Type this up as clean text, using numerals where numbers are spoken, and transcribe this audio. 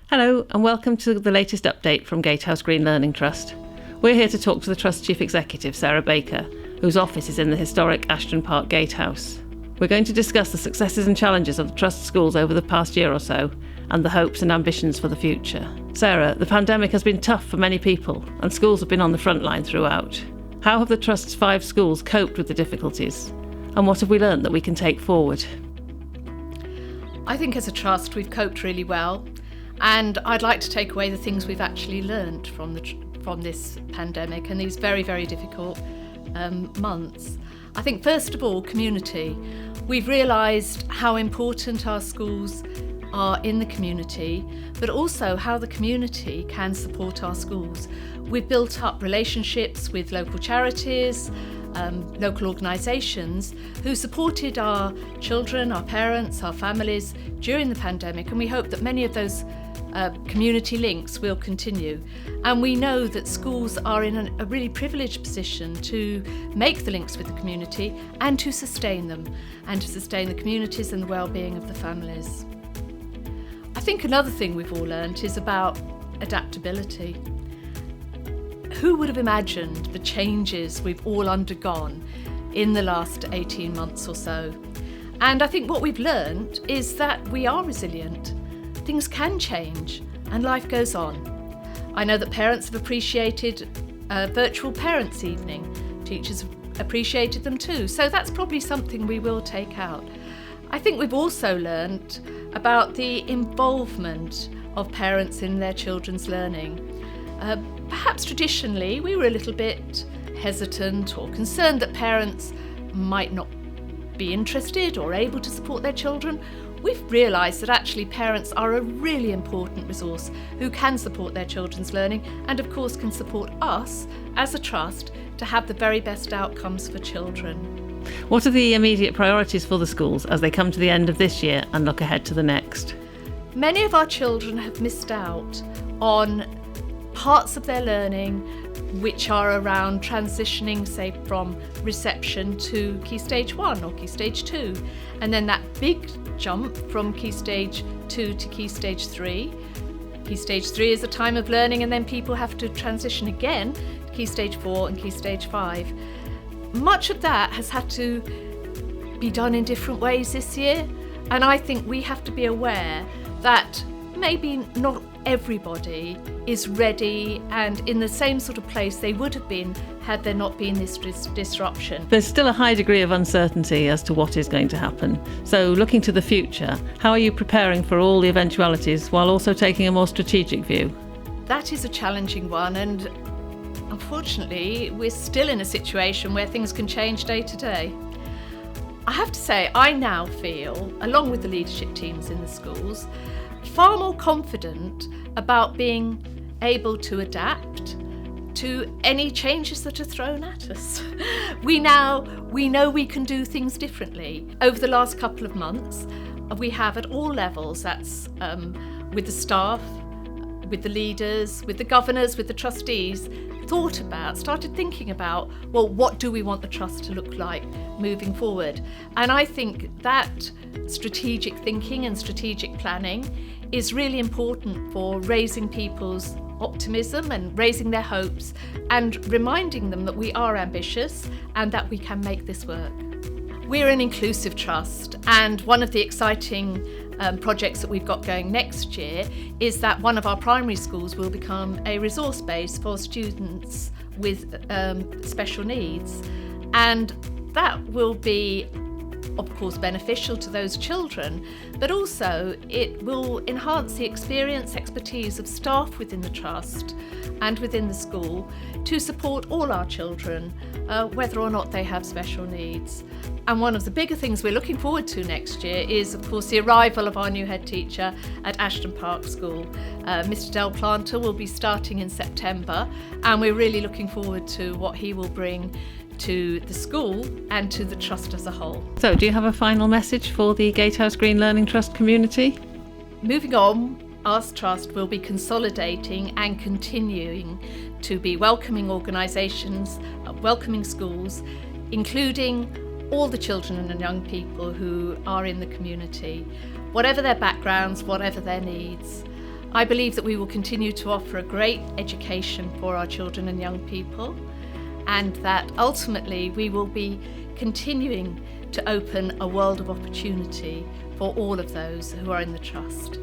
Hello and welcome to the latest update from Gatehouse Green Learning Trust. We're here to talk to the Trust Chief Executive, Sarah Baker, whose office is in the historic Ashton Park Gatehouse. We're going to discuss the successes and challenges of the Trust schools over the past year or so and the hopes and ambitions for the future. Sarah, the pandemic has been tough for many people and schools have been on the front line throughout. How have the Trust's 5 schools coped with the difficulties? And what have we learnt that we can take forward? I think as a Trust we've coped really well, and I'd like to take away the things we've actually learnt from this pandemic and these very, very difficult months. I think first of all, community. We've realised how important our schools are in the community, but also how the community can support our schools. We've built up relationships with local charities, local organisations who supported our children, our parents, our families during the pandemic, and we hope that many of those community links will continue. And we know that schools are in a really privileged position to make the links with the community and to sustain them, and to sustain the communities and the well-being of the families. I think another thing we've all learnt is about adaptability. Who would have imagined the changes we've all undergone in the last 18 months or so? And I think what we've learned is that we are resilient. Things can change and life goes on. I know that parents have appreciated virtual parents' evening. Teachers have appreciated them too. So that's probably something we will take out. I think we've also learnt about the involvement of parents in their children's learning. Perhaps traditionally we were a little bit hesitant or concerned that parents might not be interested or able to support their children. We've realised that actually parents are a really important resource who can support their children's learning and of course can support us as a trust to have the very best outcomes for children. What are the immediate priorities for the schools as they come to the end of this year and look ahead to the next? Many of our children have missed out on parts of their learning which are around transitioning, say, from reception to Key Stage 1 or Key Stage 2, and then that big jump from Key Stage 2 to Key Stage 3. Key Stage 3 is a time of learning, and then people have to transition again to Key Stage 4 and Key Stage 5. Much of that has had to be done in different ways this year, and I think we have to be aware that maybe not everybody is ready and in the same sort of place they would have been had there not been this disruption. There's still a high degree of uncertainty as to what is going to happen. So looking to the future, how are you preparing for all the eventualities while also taking a more strategic view? That is a challenging one, and unfortunately we're still in a situation where things can change day to day. I have to say, I now feel, along with the leadership teams in the schools, far more confident about being able to adapt to any changes that are thrown at us. We know we can do things differently. Over the last couple of months, we have at all levels, that's with the staff, with the leaders, with the governors, with the trustees, started thinking about, well, what do we want the trust to look like moving forward? And I think that strategic thinking and strategic planning is really important for raising people's optimism and raising their hopes and reminding them that we are ambitious and that we can make this work. We're an inclusive trust, and one of the exciting projects that we've got going next year is that one of our primary schools will become a resource base for students with special needs, and that will be of course beneficial to those children, but also it will enhance the experience, expertise of staff within the trust and within the school to support all our children, whether or not they have special needs. And one of the bigger things we're looking forward to next year is, of course, the arrival of our new head teacher at Ashton Park School. Mr. Del Planter will be starting in September, and we're really looking forward to what he will bring to the school and to the trust as a whole. So, do you have a final message for the Gatehouse Green Learning Trust community? Moving on, our trust will be consolidating and continuing to be welcoming organisations, welcoming schools, including all the children and young people who are in the community, whatever their backgrounds, whatever their needs. I believe that we will continue to offer a great education for our children and young people, and that ultimately we will be continuing to open a world of opportunity for all of those who are in the Trust.